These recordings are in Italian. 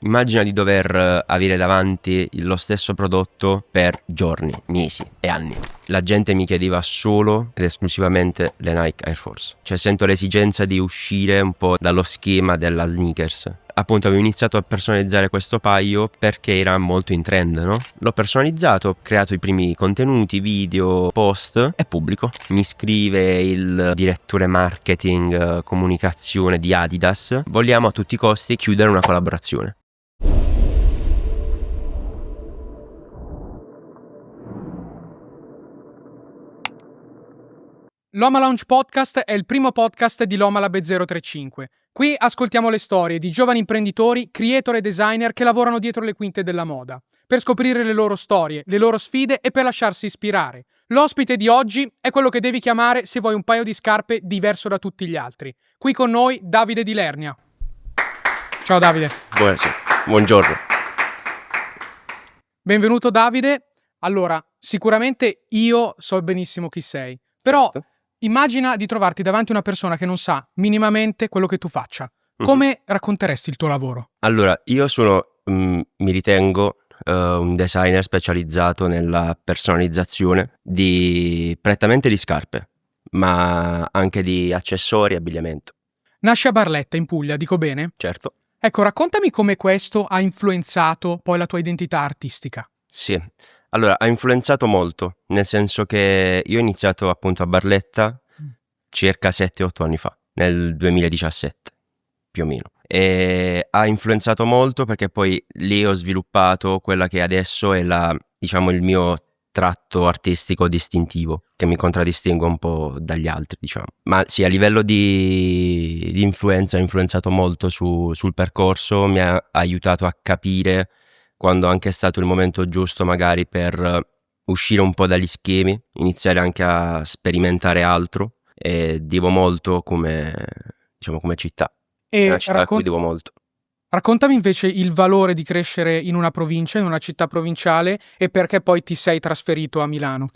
Immagina di dover avere davanti lo stesso prodotto per giorni, mesi e anni. La gente mi chiedeva solo ed esclusivamente le Nike Air Force. Cioè sento l'esigenza di uscire un po' dallo schema della sneakers. Appunto avevo iniziato a personalizzare questo paio perché era molto in trend, no? L'ho personalizzato, ho creato i primi contenuti, video, post e pubblico. Mi scrive il direttore marketing, comunicazione di Adidas. Vogliamo a tutti i costi chiudere una collaborazione. L'Oma Lounge Podcast è il primo podcast di Loma Lab 035. Qui ascoltiamo le storie di giovani imprenditori, creator e designer che lavorano dietro le quinte della moda, per scoprire le loro storie, le loro sfide e per lasciarsi ispirare. L'ospite di oggi è quello che devi chiamare se vuoi un paio di scarpe diverso da tutti gli altri. Qui con noi Davide Di Lernia. Ciao Davide. Buonasera, buongiorno. Benvenuto Davide. Allora, sicuramente io so benissimo chi sei, però immagina di trovarti davanti una persona che non sa minimamente quello che tu faccia. Come racconteresti il tuo lavoro? Allora, io sono, mi ritengo un designer specializzato nella personalizzazione prettamente di scarpe, ma anche di accessori e abbigliamento. Nasci a Barletta, in Puglia, dico bene? Certo. Ecco, raccontami come questo ha influenzato poi la tua identità artistica. Sì, allora ha influenzato molto, nel senso che io ho iniziato appunto a Barletta circa 7-8 anni fa, nel 2017 più o meno, e ha influenzato molto perché poi lì ho sviluppato quella che adesso è il mio tratto artistico distintivo, che mi contraddistingue un po' dagli altri, diciamo. Ma sì, a livello di influenza ha influenzato molto sul percorso, mi ha aiutato a capire quando anche è stato il momento giusto magari per uscire un po' dagli schemi, iniziare anche a sperimentare altro, e devo molto come città. È una città a cui devo molto. Raccontami invece il valore di crescere in una provincia, in una città provinciale, e perché poi ti sei trasferito a Milano.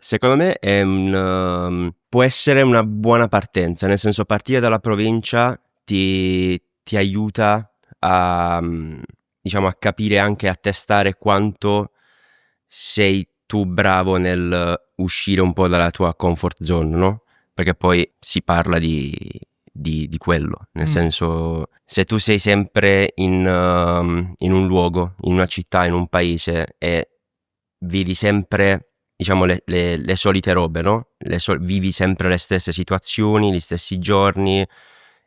Secondo me può essere una buona partenza, nel senso partire dalla provincia ti aiuta a capire anche, a testare quanto sei tu bravo nel uscire un po' dalla tua comfort zone, no? Perché poi si parla di quello, nel senso, se tu sei sempre in un luogo, in una città, in un paese e vedi sempre le solite robe, no? Vivi sempre le stesse situazioni, gli stessi giorni,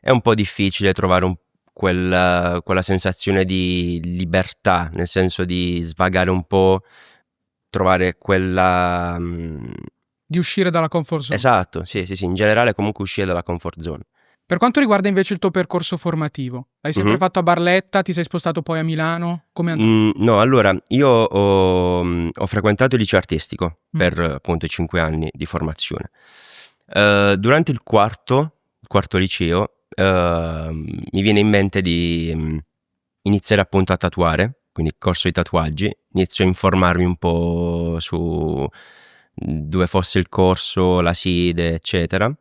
è un po' difficile trovare quella sensazione di libertà, nel senso di svagare un po', trovare quella di uscire dalla comfort zone. Esatto, sì, in generale comunque uscire dalla comfort zone. Per quanto riguarda invece il tuo percorso formativo, l'hai sempre fatto a Barletta, ti sei spostato poi a Milano? Come è andato? No, allora, io ho frequentato il liceo artistico per appunto i 5 anni di formazione. Durante il quarto liceo mi viene in mente di iniziare appunto a tatuare, quindi corso di tatuaggi, inizio a informarmi un po' su dove fosse il corso, la sede, eccetera,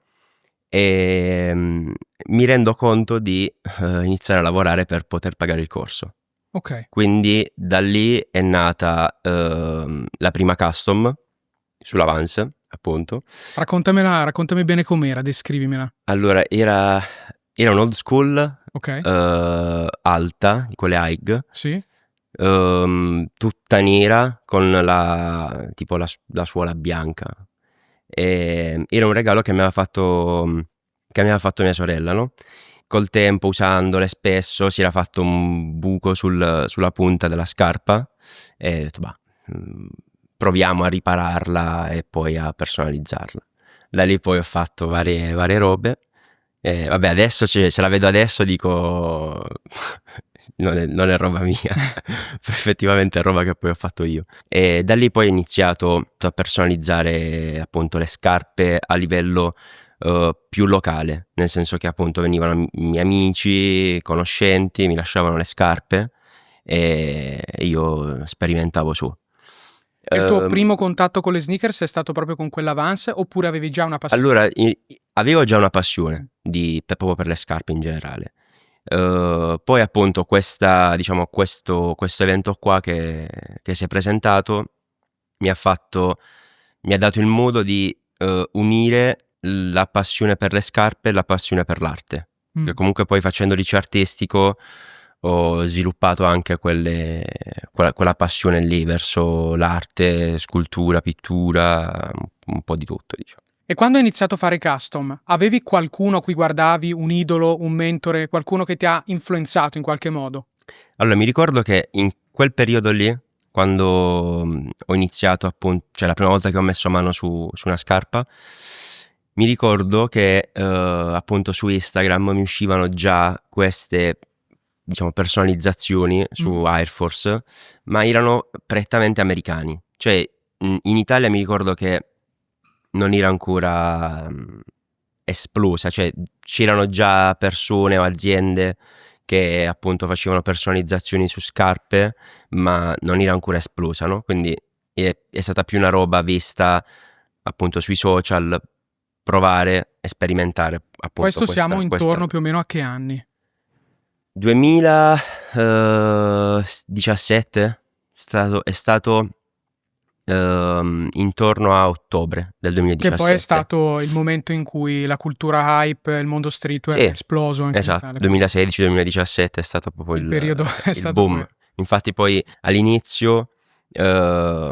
e mi rendo conto di iniziare a lavorare per poter pagare il corso. Ok. Quindi da lì è nata la prima custom sulla Vans, appunto. Raccontami bene com'era, descrivimela. Allora, era un old school, Ok. alta, di quelle high, Sì. tutta nera con la suola bianca. Era un regalo che mi aveva fatto mia sorella, no? Col tempo, usandole spesso, si era fatto un buco sulla punta della scarpa e ho detto, proviamo a ripararla e poi a personalizzarla. Da lì poi ho fatto varie robe. Vabbè, adesso se la vedo adesso dico non è roba mia, effettivamente è roba che poi ho fatto io. E da lì poi ho iniziato a personalizzare appunto le scarpe a livello più locale, nel senso che appunto venivano i miei amici, conoscenti, mi lasciavano le scarpe e io sperimentavo su. E il tuo primo contatto con le sneakers è stato proprio con quella Vans oppure avevi già una passione? Allora, avevo già una passione proprio per le scarpe in generale. Poi appunto diciamo, questo evento qua che si è presentato mi ha dato il modo di unire la passione per le scarpe e la passione per l'arte. Che comunque poi facendo liceo artistico ho sviluppato anche quella passione lì verso l'arte, scultura, pittura, un po' di tutto, diciamo. E quando hai iniziato a fare custom, avevi qualcuno a cui guardavi, un idolo, un mentore, qualcuno che ti ha influenzato in qualche modo? Allora, mi ricordo che in quel periodo lì, quando ho iniziato appunto, cioè la prima volta che ho messo mano su una scarpa, mi ricordo che appunto su Instagram mi uscivano già queste, diciamo, personalizzazioni su Air Force, ma erano prettamente americani. Cioè in Italia mi ricordo che non era ancora esplosa, cioè c'erano già persone o aziende che appunto facevano personalizzazioni su scarpe, ma non era ancora esplosa, no? Quindi è stata più una roba vista appunto sui social, provare e sperimentare appunto Questo siamo intorno più o meno a che anni? 2017 è stato intorno a ottobre del 2017. Che poi è stato il momento in cui la cultura hype, il mondo streetwear è esploso anche in esatto, Italia. 2016-2017 è stato proprio Il periodo è il stato boom. quello. Infatti poi all'inizio, ma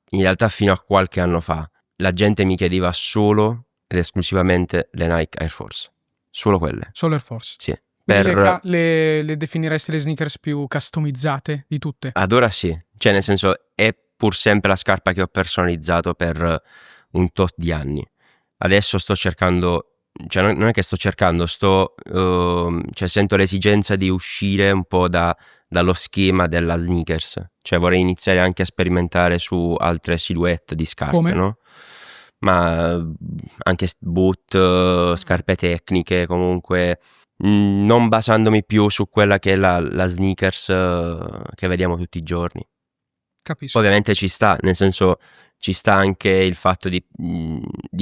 in realtà fino a qualche anno fa, la gente mi chiedeva solo ed esclusivamente le Nike Air Force. Solo quelle. Solo Air Force. Sì. Quindi le definiresti le sneakers più customizzate di tutte? Ad ora sì. Cioè nel senso è pur sempre la scarpa che ho personalizzato per un tot di anni. Adesso sto cercando, cioè non è che sto cercando, cioè sento l'esigenza di uscire un po' dallo schema della sneakers. Cioè vorrei iniziare anche a sperimentare su altre silhouette di scarpe. Come? No? Ma anche boot, scarpe tecniche, comunque non basandomi più su quella che è la sneakers che vediamo tutti i giorni. Capisco. Ovviamente ci sta, nel senso ci sta anche il fatto di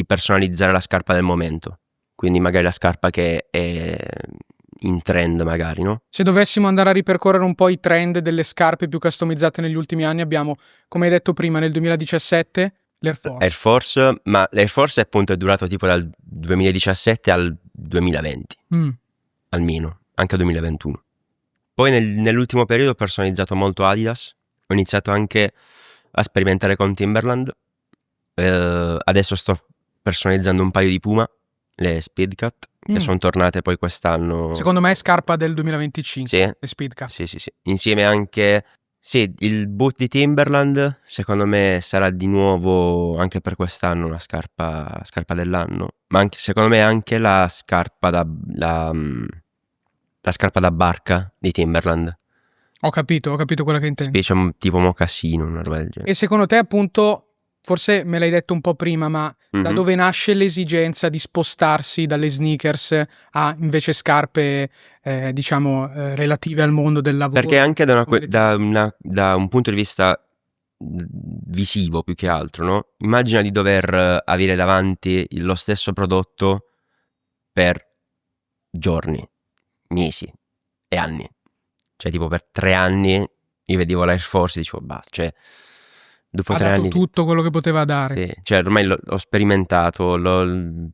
personalizzare la scarpa del momento, quindi magari la scarpa che è in trend magari, no? Se dovessimo andare a ripercorrere un po' i trend delle scarpe più customizzate negli ultimi anni, abbiamo, come hai detto prima, nel 2017 l'Air Force. Air Force, ma l'Air Force appunto è durato tipo dal 2017 al 2020, almeno, anche al 2021. Poi nell'ultimo periodo ho personalizzato molto Adidas, ho iniziato anche a sperimentare con Timberland, adesso sto personalizzando un paio di Puma, le Speedcat, che sono tornate poi quest'anno. Secondo me è scarpa del 2025, sì, le Speedcat. Sì. Insieme anche, il boot di Timberland, secondo me sarà di nuovo anche per quest'anno la scarpa dell'anno, ma anche, secondo me anche la scarpa la scarpa da barca di Timberland. Ho capito quella che intendi. Specie tipo mocassino, una roba del genere. E secondo te, appunto, forse me l'hai detto un po' prima, ma da dove nasce l'esigenza di spostarsi dalle sneakers a invece scarpe, diciamo, relative al mondo del lavoro? Perché anche da un punto di vista visivo più che altro, no? Immagina di dover avere davanti lo stesso prodotto per giorni, mesi e anni. Cioè tipo per 3 anli io vedevo l'Air Force e dicevo basta, cioè dopo 3 anni tutto quello che poteva dare. Sì, cioè ormai l'ho sperimentato, le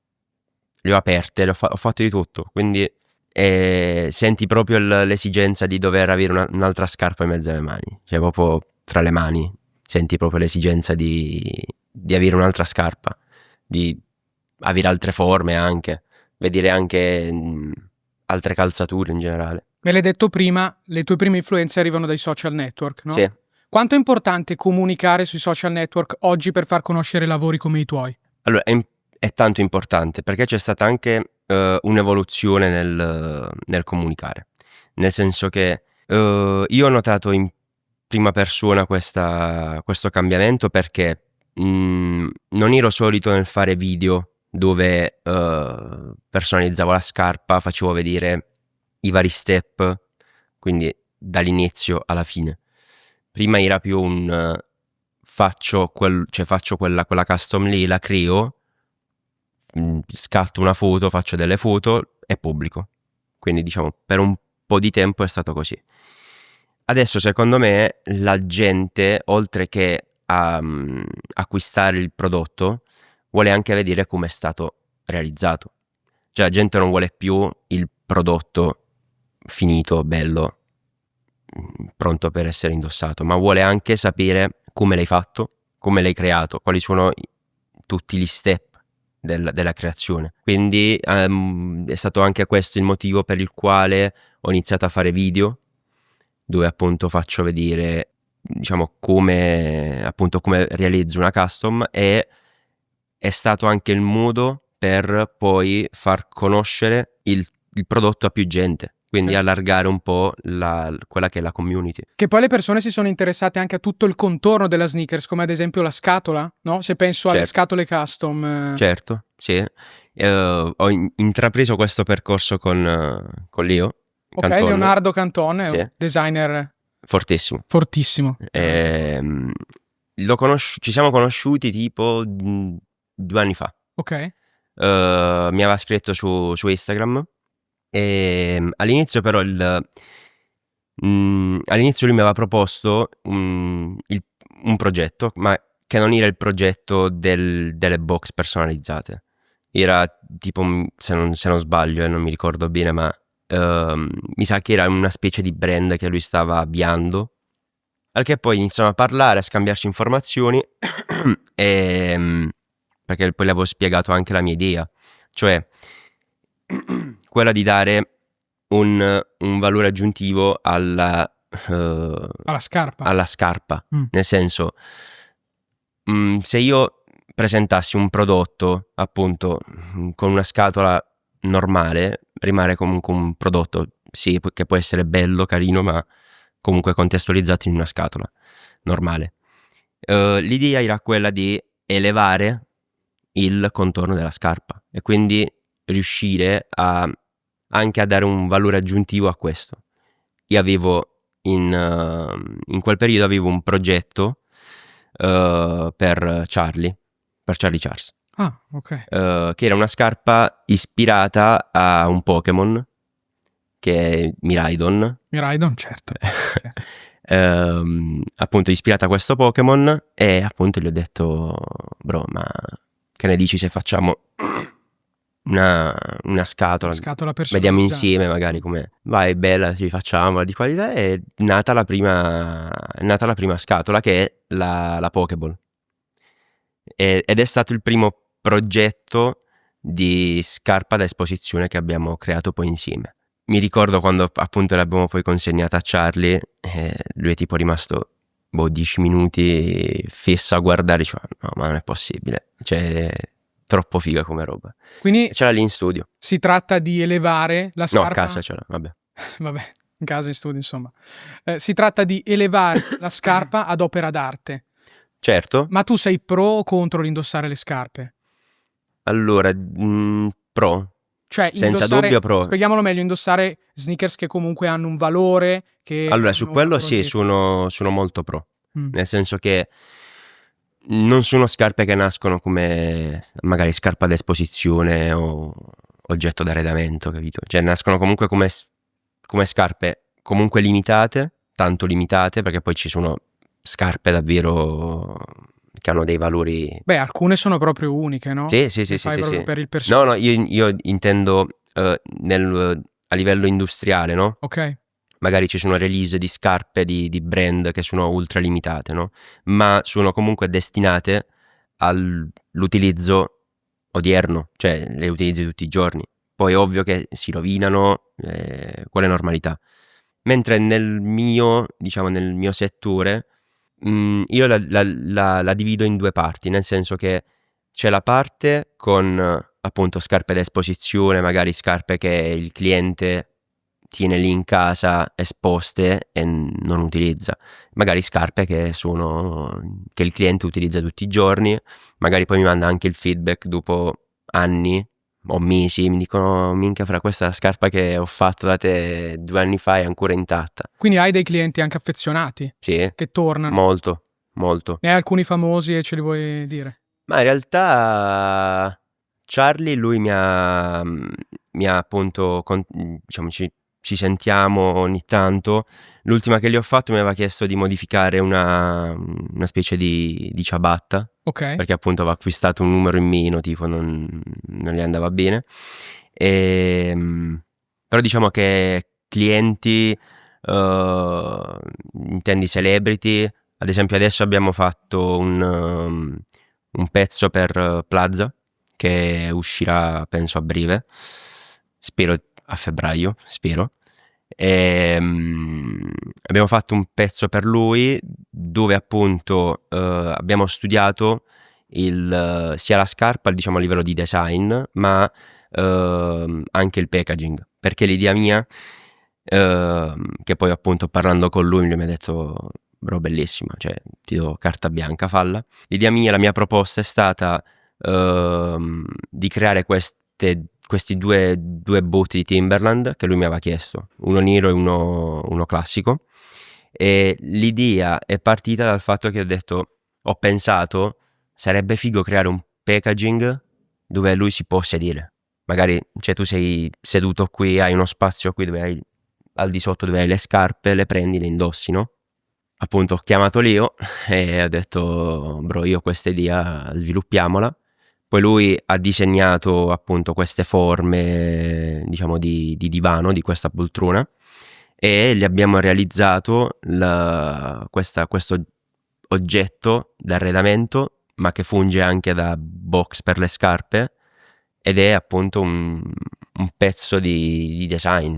ho aperte, ho fatto di tutto, quindi senti proprio l'esigenza di dover avere un'altra scarpa in mezzo alle mani, cioè proprio tra le mani senti proprio l'esigenza di avere un'altra scarpa, di avere altre forme anche, vedere anche altre calzature in generale. Me l'hai detto prima, le tue prime influenze arrivano dai social network, no? Sì. Quanto è importante comunicare sui social network oggi per far conoscere lavori come i tuoi? Allora, è tanto importante perché c'è stata anche un'evoluzione nel comunicare, nel senso che io ho notato in prima persona questo cambiamento perché non ero solito nel fare video dove personalizzavo la scarpa, facevo vedere i vari step, quindi dall'inizio alla fine. Prima era più un faccio quella custom lì, la creo, scatto una foto, faccio delle foto e pubblico. Quindi diciamo per un po' di tempo è stato così. Adesso secondo me la gente, oltre che a acquistare il prodotto, vuole anche vedere come è stato realizzato. Cioè la gente non vuole più il prodotto finito, bello, pronto per essere indossato, ma vuole anche sapere come l'hai fatto, come l'hai creato, quali sono tutti gli step della creazione. Quindi è stato anche questo il motivo per il quale ho iniziato a fare video dove appunto faccio vedere, diciamo, come realizzo una custom, e è stato anche il modo per poi far conoscere il prodotto a più gente, quindi Certo. allargare un po' quella che è la community. Che poi le persone si sono interessate anche a tutto il contorno della sneakers, come ad esempio la scatola, no? Se penso alle Certo. scatole custom. Certo, sì. Ho intrapreso questo percorso con Leo Ok, Canton. Leonardo Canton è Sì. un designer Fortissimo. fortissimo. Ci siamo conosciuti tipo 2 anni fa. Ok. Mi aveva scritto su Instagram e all'inizio però all'inizio lui mi aveva proposto un progetto, ma che non era il progetto delle box personalizzate. Era tipo, se non sbaglio, non mi ricordo bene, ma mi sa che era una specie di brand che lui stava avviando. Al che poi iniziamo a parlare, a scambiarci informazioni perché poi le avevo spiegato anche la mia idea, cioè quella di dare un valore aggiuntivo alla scarpa. Nel senso, se io presentassi un prodotto appunto con una scatola normale, rimane comunque un prodotto, sì, che può essere bello, carino, ma comunque contestualizzato in una scatola normale. L'idea era quella di elevare il contorno della scarpa e quindi riuscire anche a dare un valore aggiuntivo a questo. Io avevo in quel periodo avevo un progetto per Charlie Charles. Ah, ok. Che era una scarpa ispirata a un Pokémon che è Miraidon. Miraidon, certo. Appunto ispirata a questo Pokémon, e appunto gli ho detto: bro, ma che ne dici se facciamo una scatola, Scatola vediamo personalizzata. insieme magari com'è. Vai, bella, sì, facciamola di qua di là. È nata la prima scatola, che è la Pokéball, ed è stato il primo progetto di scarpa da esposizione che abbiamo creato poi insieme. Mi ricordo quando appunto l'abbiamo poi consegnata a Charlie, lui è tipo rimasto 10 minuti fisso a guardare, cioè, no, ma non è possibile, cioè troppo figa come roba. Quindi Ce l'ha lì in studio. si tratta di elevare la scarpa. No, a casa ce l'ha, vabbè. Vabbè, in casa, in studio, insomma. Si tratta di elevare la scarpa ad opera d'arte. Certo. Ma tu sei pro o contro l'indossare le scarpe? Allora, pro. Cioè, senza dubbio pro. Spieghiamolo meglio, indossare sneakers che comunque hanno un valore, che allora hanno su un quello lavoro sì, dietro. sono molto pro. Nel senso che non sono scarpe che nascono come magari scarpa da esposizione o oggetto d'arredamento, capito? Cioè nascono comunque come scarpe comunque limitate, tanto limitate, perché poi ci sono scarpe davvero che hanno dei valori. Beh, alcune sono proprio uniche, no? Sì. Le fai proprio per il No, personaggio. io intendo a livello industriale, no? Ok. Magari ci sono release di scarpe di brand che sono ultra limitate, no? Ma sono comunque destinate all'utilizzo odierno, cioè le utilizzi tutti i giorni. Poi è ovvio che si rovinano, quella è normalità. Mentre nel mio settore, io la divido in 2 parti, nel senso che c'è la parte con appunto scarpe da esposizione, magari scarpe che il cliente tiene lì in casa esposte e non utilizza, magari scarpe che il cliente utilizza tutti i giorni, magari poi mi manda anche il feedback dopo anni o mesi, mi dicono: minchia, fra, questa scarpa che ho fatto da te 2 anni fa è ancora intatta. Quindi hai dei clienti anche affezionati? Sì, che tornano? molto. Ne hai alcuni famosi e ce li vuoi dire? Ma in realtà Charlie, lui mi ha appunto, diciamo, ci sentiamo ogni tanto. L'ultima che gli ho fatto mi aveva chiesto di modificare una specie di ciabatta, Ok. perché appunto aveva acquistato un numero in meno, tipo non gli andava bene. Però diciamo che clienti, intendi celebrity, ad esempio adesso abbiamo fatto un pezzo per Plaza che uscirà penso a breve, spero a febbraio, spero. Abbiamo fatto un pezzo per lui dove appunto abbiamo studiato sia la scarpa, diciamo a livello di design, ma anche il packaging, perché l'idea mia, che poi appunto parlando con lui mi ha detto bro bellissima, cioè ti do carta bianca, falla. L'idea mia, la mia proposta è stata di creare questi due boot di Timberland che lui mi aveva chiesto, uno nero e uno classico, e l'idea è partita dal fatto che ho pensato sarebbe figo creare un packaging dove lui si può sedere, magari cioè tu sei seduto qui, hai uno spazio qui dove hai al di sotto dove hai le scarpe, le prendi, le indossi, no? Appunto ho chiamato Leo e ho detto bro, io ho questa idea, sviluppiamola. Poi lui ha disegnato appunto queste forme, diciamo, di divano, di questa poltrona, e gli abbiamo realizzato questo oggetto d'arredamento, ma che funge anche da box per le scarpe, ed è appunto un pezzo di design.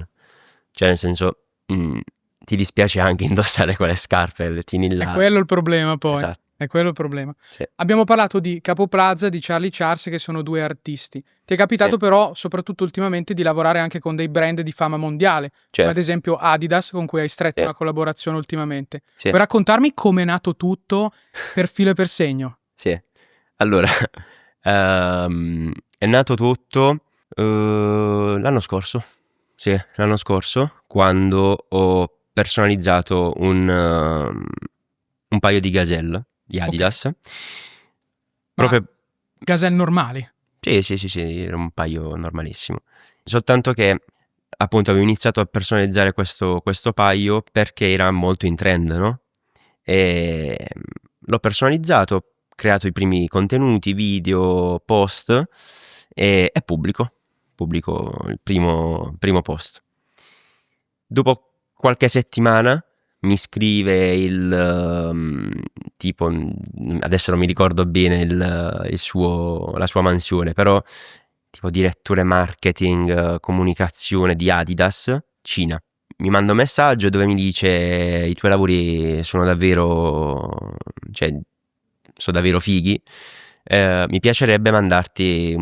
Cioè nel senso, ti dispiace anche indossare quelle scarpe, le tieni È là. quello il problema poi. Esatto. È quello il problema. Sì. Abbiamo parlato di Capo Plaza e di Charlie Charles, che sono due artisti. Ti è capitato però, soprattutto ultimamente, di lavorare anche con dei brand di fama mondiale, come ad esempio Adidas, con cui hai stretto una collaborazione ultimamente. Sì. Puoi raccontarmi come è nato tutto per filo e per segno? Sì. Allora, è nato tutto l'anno scorso. Sì, l'anno scorso, quando ho personalizzato un paio di gazelle di Adidas. Proprio gazelle normali? Sì, era un paio normalissimo. Soltanto che appunto avevo iniziato a personalizzare questo paio perché era molto in trend, no? E l'ho personalizzato, creato i primi contenuti, video, post, e pubblico il primo post. Dopo qualche settimana mi scrive tipo, adesso non mi ricordo bene la sua mansione, però tipo direttore marketing, comunicazione di Adidas Cina. Mi manda un messaggio dove mi dice i tuoi lavori sono davvero fighi, mi piacerebbe mandarti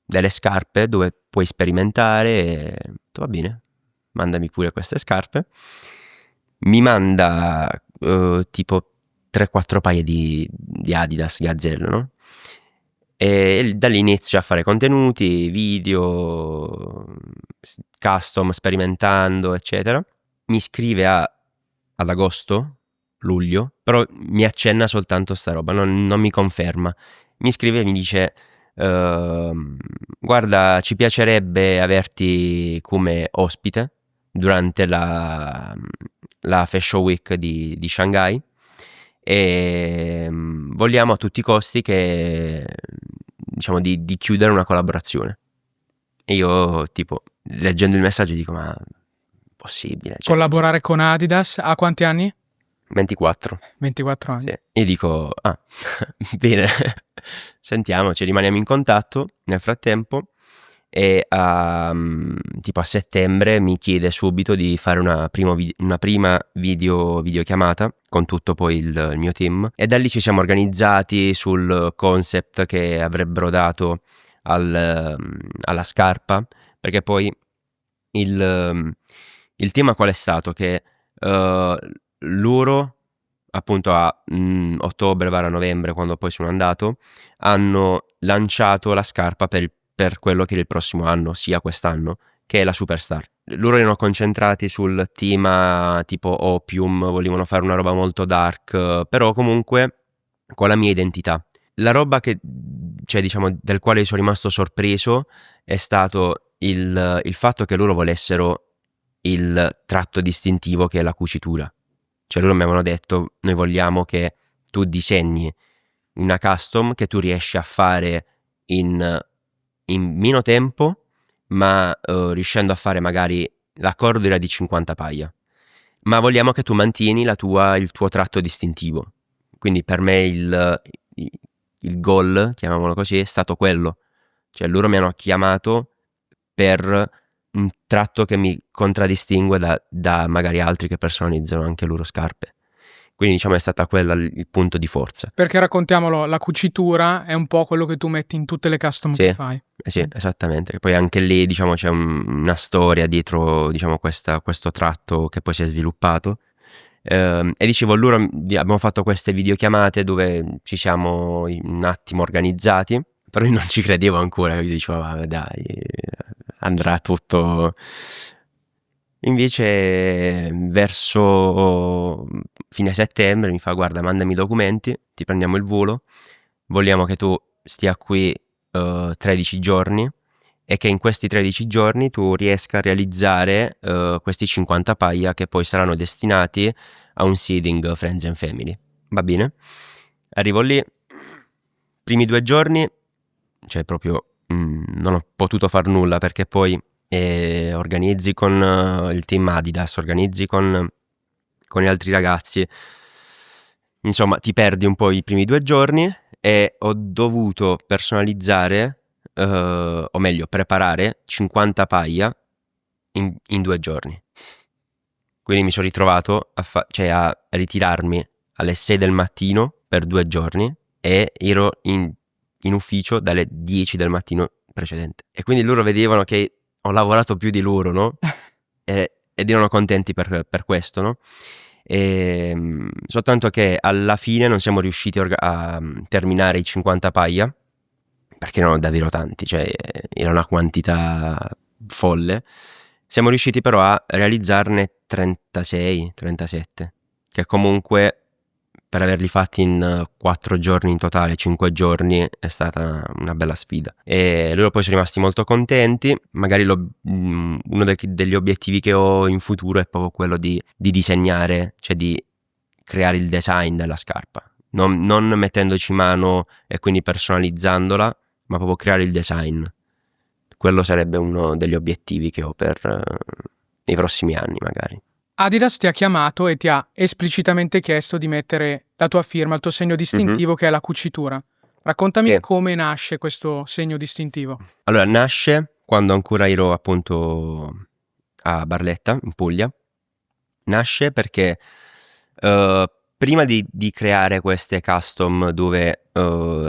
delle scarpe dove puoi sperimentare, e va bene, mandami pure queste scarpe. Mi manda tipo 3-4 paia di Adidas Gazelle, no? E da lì inizio a fare contenuti, video, custom, sperimentando, eccetera. Mi scrive ad agosto, luglio, però mi accenna soltanto sta roba, non mi conferma. Mi scrive e mi dice guarda, ci piacerebbe averti come ospite durante la Fashion Week di Shanghai, e vogliamo a tutti i costi che diciamo di chiudere una collaborazione. E io tipo leggendo il messaggio dico ma possibile, cioè, collaborare con Adidas a quanti anni? 24 anni. Sì. Io dico bene, sentiamoci, rimaniamo in contatto nel frattempo. E tipo a settembre mi chiede subito di fare una prima videochiamata con tutto poi il mio team, e da lì ci siamo organizzati sul concept che avrebbero dato alla scarpa, perché poi il tema qual è stato? Che loro appunto a ottobre/novembre, quando poi sono andato, hanno lanciato la scarpa per quello che è il prossimo anno, sia quest'anno, che è la Superstar. Loro erano concentrati sul tema tipo Opium, volevano fare una roba molto dark, però comunque con la mia identità. la roba che, cioè diciamo, del quale sono rimasto sorpreso è stato il fatto che loro volessero il tratto distintivo che è la cucitura. Cioè loro mi avevano detto: noi vogliamo che tu disegni una custom che tu riesci a fare in meno tempo, ma riuscendo a fare magari la cordura di 50 paia. Ma vogliamo che tu mantieni il tuo tratto distintivo. Quindi per me il goal, chiamiamolo così, è stato quello. Cioè loro mi hanno chiamato per un tratto che mi contraddistingue da magari altri che personalizzano anche loro scarpe. Quindi diciamo è stata quella il punto di forza. Perché raccontiamolo, la cucitura è un po' quello che tu metti in tutte le custom Sì, che fai. sì, esattamente. Poi anche lì diciamo c'è una storia dietro, diciamo, questo tratto che poi si è sviluppato. E dicevo, loro abbiamo fatto queste videochiamate dove ci siamo un attimo organizzati, però io non ci credevo ancora, io dicevo vabbè dai, andrà tutto. Invece verso fine settembre mi fa: guarda, mandami i documenti, ti prendiamo il volo, vogliamo che tu stia qui 13 giorni e che in questi 13 giorni tu riesca a realizzare questi 50 paia che poi saranno destinati a un seeding Friends and Family. Va bene? Arrivo lì, primi 2 giorni, cioè proprio non ho potuto far nulla, perché poi organizzi con il team Adidas, organizzi con gli altri ragazzi, insomma ti perdi un po' i primi 2 giorni e ho dovuto personalizzare, o meglio preparare 50 paia in 2 giorni. Quindi mi sono ritrovato a ritirarmi alle 6 del mattino per 2 giorni e ero in ufficio dalle 10 del mattino precedente. E quindi loro vedevano che ho lavorato più di loro, no? Ed erano contenti per questo, no? Soltanto che alla fine non siamo riusciti a terminare i 50 paia, perché erano davvero tanti, cioè era una quantità folle. Siamo riusciti però a realizzarne 36, 37, che comunque per averli fatti in 4 giorni in totale, 5 giorni, è stata una bella sfida. E loro poi sono rimasti molto contenti. Magari uno degli obiettivi che ho in futuro è proprio quello di disegnare, cioè di creare il design della scarpa. Non mettendoci mano e quindi personalizzandola, ma proprio creare il design. Quello sarebbe uno degli obiettivi che ho per i prossimi anni magari. Adidas ti ha chiamato e ti ha esplicitamente chiesto di mettere la tua firma, il tuo segno distintivo che è la cucitura. Raccontami come nasce questo segno distintivo. Allora, nasce quando ancora ero appunto a Barletta, in Puglia. Nasce perché prima di creare queste custom dove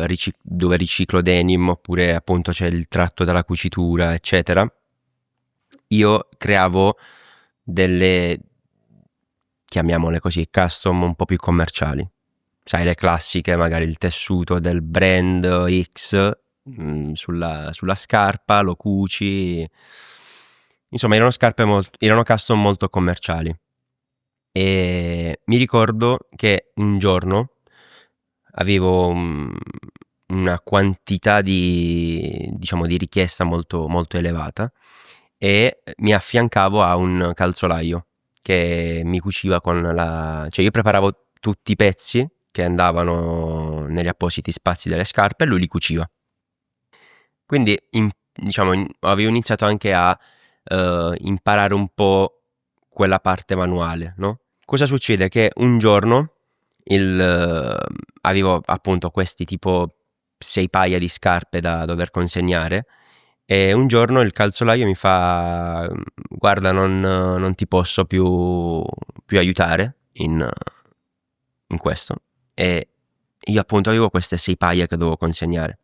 riciclo denim, oppure appunto c'è il tratto della cucitura, eccetera, io creavo delle, chiamiamole così, custom un po' più commerciali. Sai, le classiche, magari il tessuto del brand X sulla scarpa, lo cuci. Insomma, erano custom molto commerciali. E mi ricordo che un giorno avevo una quantità di richiesta molto, molto elevata e mi affiancavo a un calzolaio che mi cuciva cioè io preparavo tutti i pezzi che andavano negli appositi spazi delle scarpe e lui li cuciva. Quindi avevo iniziato anche a imparare un po' quella parte manuale, no? Cosa succede? Che un giorno avevo appunto questi tipo 6 paia di scarpe da dover consegnare e un giorno il calzolaio mi fa: guarda, non ti posso più aiutare in questo. E io appunto avevo queste 6 paia che dovevo consegnare.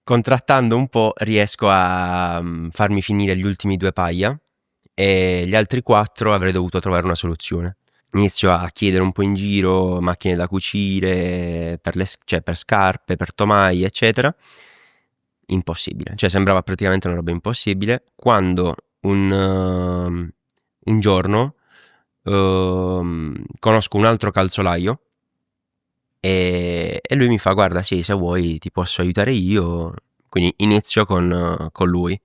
Contrattando un po' riesco a farmi finire gli ultimi 2 paia e gli altri 4 avrei dovuto trovare una soluzione. Inizio a chiedere un po' in giro macchine da cucire per scarpe, per tomaie, eccetera. Impossibile, cioè sembrava praticamente una roba impossibile, quando un giorno conosco un altro calzolaio e e lui mi fa: guarda, sì, se vuoi ti posso aiutare io. Quindi inizio con lui.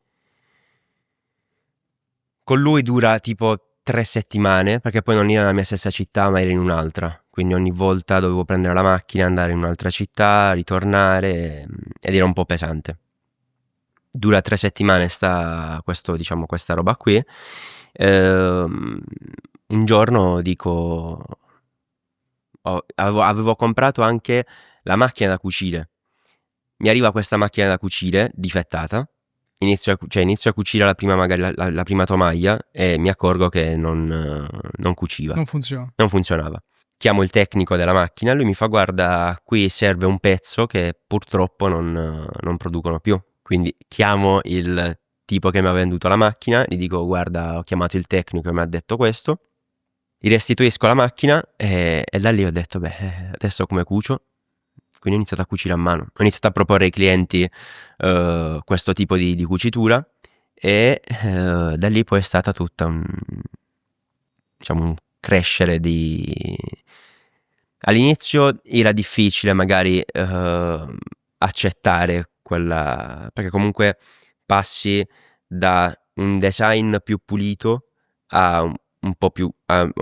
Con lui dura tipo 3 settimane, perché poi non era nella mia stessa città, ma era in un'altra. Quindi ogni volta dovevo prendere la macchina, andare in un'altra città, ritornare, ed era un po' pesante. Dura 3 settimane questa roba qui. Un giorno dico, avevo comprato anche la macchina da cucire. Mi arriva questa macchina da cucire difettata. Inizio a cucire magari la prima tovaglia e mi accorgo che non cuciva, Non funziona. non funzionava. Chiamo il tecnico della macchina, lui mi fa: guarda, qui serve un pezzo che purtroppo non producono più. Quindi chiamo il tipo che mi ha venduto la macchina, gli dico: guarda, ho chiamato il tecnico e mi ha detto questo, gli restituisco la macchina e da lì ho detto: beh, adesso come cucio? Quindi ho iniziato a cucire a mano, ho iniziato a proporre ai clienti questo tipo di cucitura, e da lì poi è stata tutta un crescere all'inizio era difficile magari accettare quella, perché comunque passi da un design più pulito a un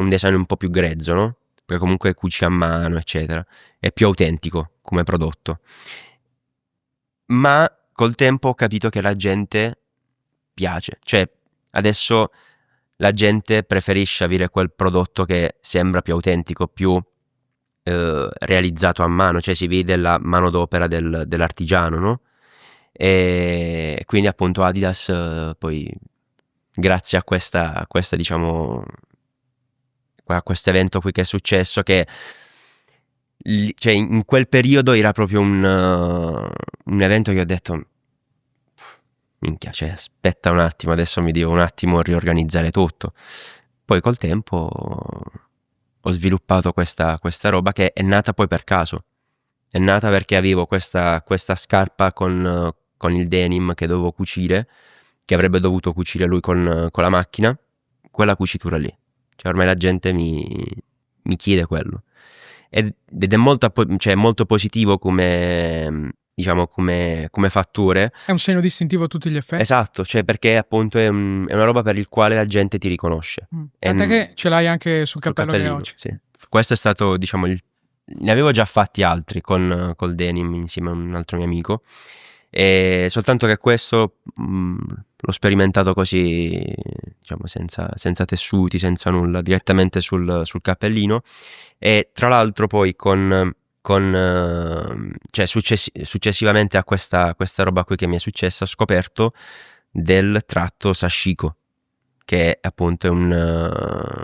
design un po' più grezzo, no? Perché comunque cuci a mano, eccetera, è più autentico come prodotto. Ma col tempo ho capito che la gente piace, cioè adesso la gente preferisce avere quel prodotto che sembra più autentico, più realizzato a mano, cioè si vede la manodopera dell'artigiano, no? E quindi appunto Adidas, poi grazie a questa diciamo, a questo evento qui che è successo, che cioè in quel periodo era proprio un evento che ho detto: minchia, cioè aspetta un attimo, adesso mi devo un attimo riorganizzare tutto. Poi col tempo ho sviluppato questa roba che è nata poi per caso. È nata perché avevo questa scarpa con il denim che dovevo cucire, che avrebbe dovuto cucire lui con la macchina, quella cucitura lì. Cioè ormai la gente mi chiede quello. Ed è molto positivo come, diciamo, come fattore. È un segno distintivo a tutti gli effetti. Esatto, cioè perché appunto è una roba per il quale la gente ti riconosce. Tant'è che ce l'hai anche sul cappello che hai oggi. Sì. Questo è stato, diciamo, ne avevo già fatti altri col denim insieme a un altro mio amico, e soltanto che questo l'ho sperimentato così, diciamo, senza tessuti, senza nulla, direttamente sul cappellino. E tra l'altro poi cioè successivamente a questa roba qui che mi è successa, ho scoperto del tratto sashiko, che appunto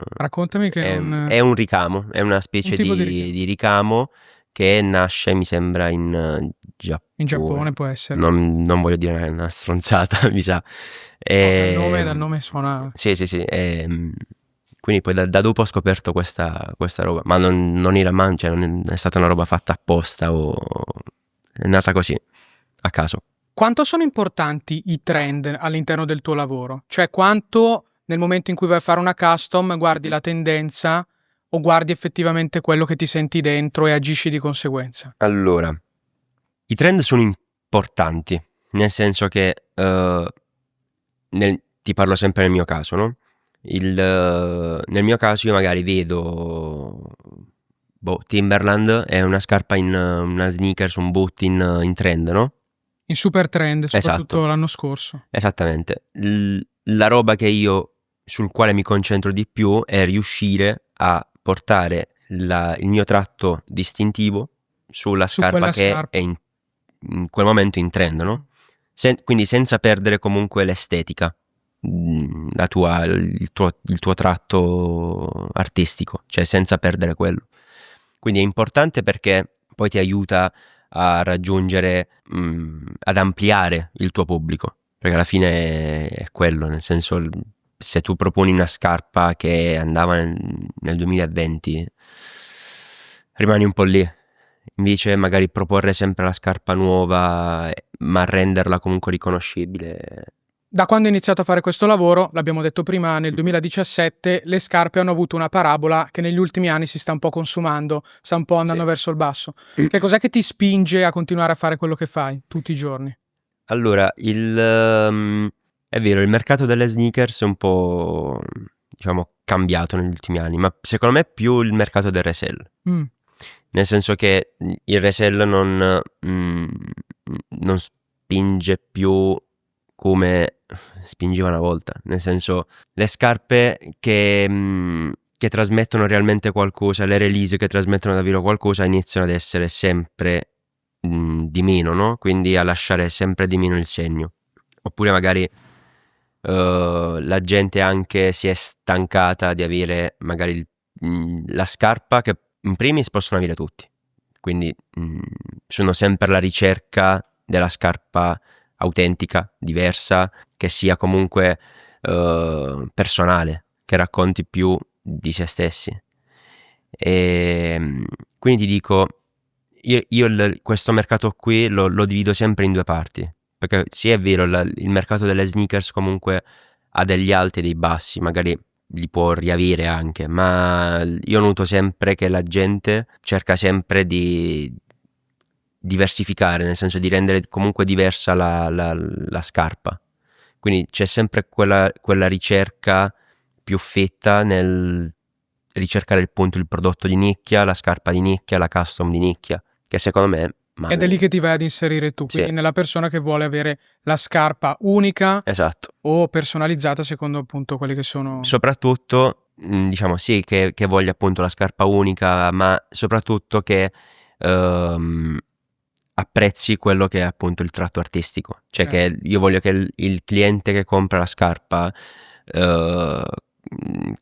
Raccontami che è un ricamo, è una specie tipo di ricamo che nasce, mi sembra, in Giappone. in Giappone può essere. Non voglio dire una stronzata, mi sa. Dal nome suona. Sì. Quindi poi da dopo ho scoperto questa roba, ma non era mai, cioè non è stata una roba fatta apposta, è nata così, a caso. Quanto sono importanti i trend all'interno del tuo lavoro? Cioè quanto nel momento in cui vai a fare una custom guardi la tendenza o guardi effettivamente quello che ti senti dentro e agisci di conseguenza? Allora, i trend sono importanti, nel senso che ti parlo sempre nel mio caso, no? Nel mio caso io magari vedo Timberland è una scarpa una sneakers, un boot in trend, no? In super trend, soprattutto Esatto. l'anno scorso. Esattamente. La roba che sul quale mi concentro di più è riuscire a portare il mio tratto distintivo sulla scarpa che scarpa. è in quel momento in trend, no? Quindi senza perdere comunque l'estetica, il tuo tratto artistico, cioè senza perdere quello. Quindi è importante perché poi ti aiuta a raggiungere, ad ampliare il tuo pubblico, perché alla fine è quello, nel senso, se tu proponi una scarpa che andava nel 2020, rimani un po' lì. Invece magari proporre sempre la scarpa nuova, ma renderla comunque riconoscibile, Da quando hai iniziato a fare questo lavoro, l'abbiamo detto prima, nel 2017, le scarpe hanno avuto una parabola che negli ultimi anni si sta un po' consumando, sta un po' andando Sì. verso il basso. Che cos'è che ti spinge a continuare a fare quello che fai tutti i giorni? Allora, è vero, il mercato delle sneakers è un po', diciamo, cambiato negli ultimi anni, ma secondo me più il mercato del resell. Mm. Nel senso che il resell non spinge più come spingeva una volta. Nel senso, le scarpe che trasmettono realmente qualcosa, le release che trasmettono davvero qualcosa, iniziano ad essere sempre di meno, no? Quindi a lasciare sempre di meno il segno. Oppure magari la gente anche si è stancata di avere magari la scarpa che in primis possono avere tutti, quindi sono sempre alla ricerca della scarpa autentica, diversa, che sia comunque personale, che racconti più di se stessi. E quindi ti dico, questo mercato qui lo divido sempre in due parti, perché sì, è vero, il mercato delle sneakers comunque ha degli alti e dei bassi, magari li può riavere anche, ma io noto sempre che la gente cerca sempre di diversificare, nel senso di rendere comunque diversa la scarpa. Quindi c'è sempre quella ricerca più fetta nel ricercare il prodotto di nicchia, la scarpa di nicchia, la custom di nicchia, che secondo me Ed è lì che ti vai ad inserire tu, sì, quindi nella persona che vuole avere la scarpa unica esatto. o personalizzata secondo appunto quelli che sono... Soprattutto, diciamo sì, che voglia appunto la scarpa unica, ma soprattutto che apprezzi quello che è appunto il tratto artistico. Cioè che io voglio che il cliente che compra la scarpa,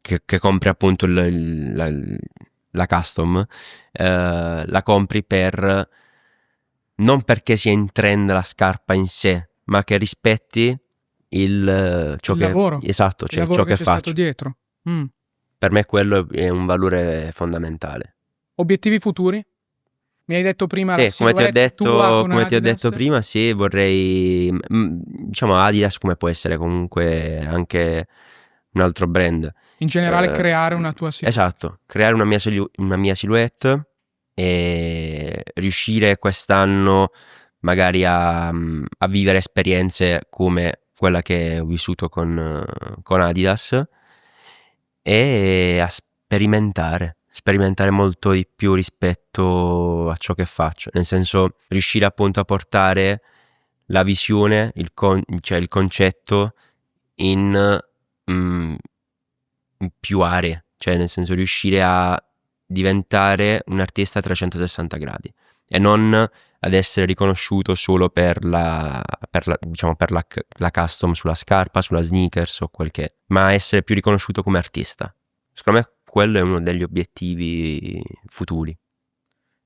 che compri appunto la custom, la compri non perché sia in trend la scarpa in sé, ma che rispetti ciò il che lavoro, esatto, il cioè lavoro ciò che che c'è stato faccio. dietro. Mm. Per me quello è un valore fondamentale. Obiettivi futuri? Mi hai detto prima la Sì, silhouette tua con come ti ho Adidas. detto prima, sì, vorrei, diciamo, Adidas, come può essere comunque anche un altro brand. In generale Eh, creare una tua silhouette. esatto, creare una mia silhouette e riuscire quest'anno magari a vivere esperienze come quella che ho vissuto con Adidas e a sperimentare molto di più rispetto a ciò che faccio, nel senso riuscire appunto a portare la visione, cioè il concetto in, mm, in più aree, cioè nel senso riuscire a diventare un artista a 360 gradi e non ad essere riconosciuto solo diciamo, per la custom sulla scarpa, sulla sneakers o quel che è, ma essere più riconosciuto come artista. Secondo me quello è uno degli obiettivi futuri.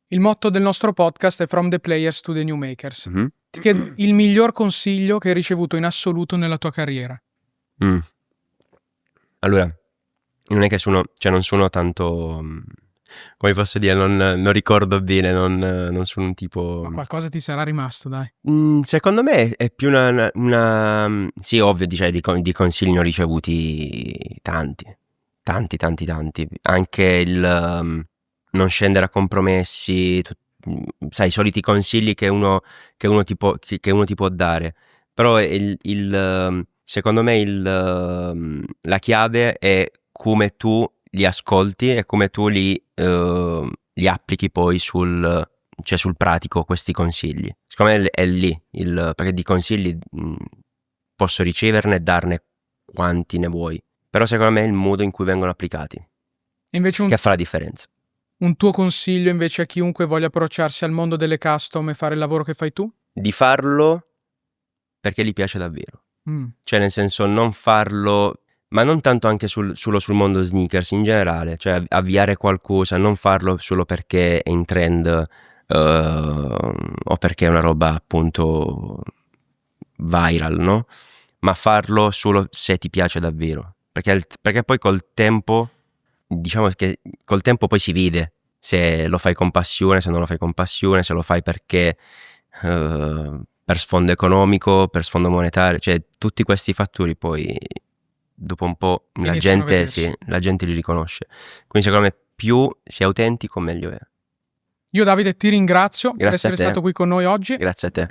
Il motto del nostro podcast è From the Players to the New Makers. Mhm. Ti chiedo il miglior consiglio che hai ricevuto in assoluto nella tua carriera. Mm. Allora, non è che non sono tanto, come posso dire, non ricordo bene, non sono un tipo... Ma qualcosa ti sarà rimasto, dai. Secondo me è più sì, ovvio, diciamo, di consigli ne ho ricevuti tanti. Anche il non scendere a compromessi, sai, i soliti consigli che uno ti può dare. Però secondo me la chiave è come tu li ascolti e come tu li applichi poi cioè sul pratico questi consigli. Secondo me è lì, perché di consigli posso riceverne e darne quanti ne vuoi. Però secondo me è il modo in cui vengono applicati E invece che fa la differenza. un tuo consiglio invece a chiunque voglia approcciarsi al mondo delle custom e fare il lavoro che fai tu? Di farlo perché gli piace davvero. Cioè nel senso non farlo, ma non tanto anche solo sul mondo sneakers in generale, cioè avviare qualcosa, non farlo solo perché è in trend o perché è una roba appunto viral, no? Ma farlo solo se ti piace davvero, perché poi col tempo, diciamo che col tempo poi si vede se lo fai con passione, se non lo fai con passione, se lo fai perché per sfondo economico, per sfondo monetario, cioè tutti questi fattori poi dopo un po' la Iniziano a gente, vedersi. la gente li riconosce. Quindi secondo me più sei autentico meglio è. Io Davide ti ringrazio per Grazie a essere te. stato qui con noi oggi. Grazie a te.